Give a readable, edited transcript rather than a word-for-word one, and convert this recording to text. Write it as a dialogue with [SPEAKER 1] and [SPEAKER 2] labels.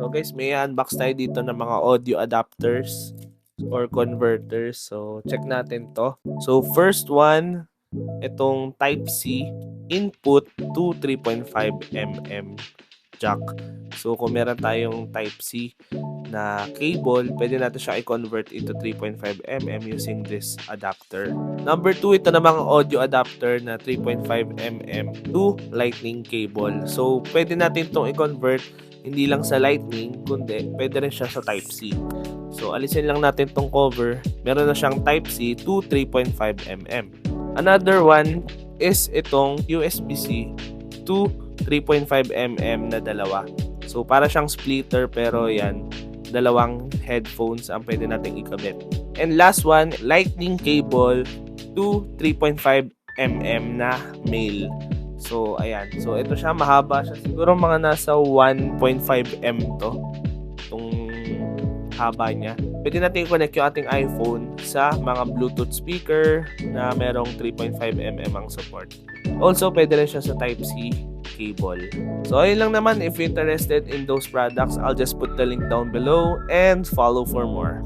[SPEAKER 1] So guys, may unbox tayo dito ng mga audio adapters or converters. So check natin to. So first one, itong Type-C input to 3.5mm jack. So kung meron tayong Type-C na cable, pwede natin siya i-convert into 3.5mm using this adapter. Number 2, ito namang audio adapter na 3.5mm to lightning cable. So pwede natin itong i-convert hindi lang sa lightning, kundi pwede rin siya sa Type-C. So alisin lang natin tong cover. Meron na siyang Type-C to 3.5mm. Another one is itong USB-C to 3.5mm na dalawa. So para siyang splitter pero yan, dalawang headphones ang pwede nating ikabit. And last one, lightning cable to 3.5mm na male. So ayan. So ito siya, mahaba siya. Siguro mga nasa 1.5m to. Itong haba niya. Pwede natin i-connect yung ating iPhone sa mga Bluetooth speaker na merong 3.5mm ang support. Also, pwede rin siya sa Type-C cable. So, ayun lang naman. If you're interested in those products, I'll just put the link down below and follow for more.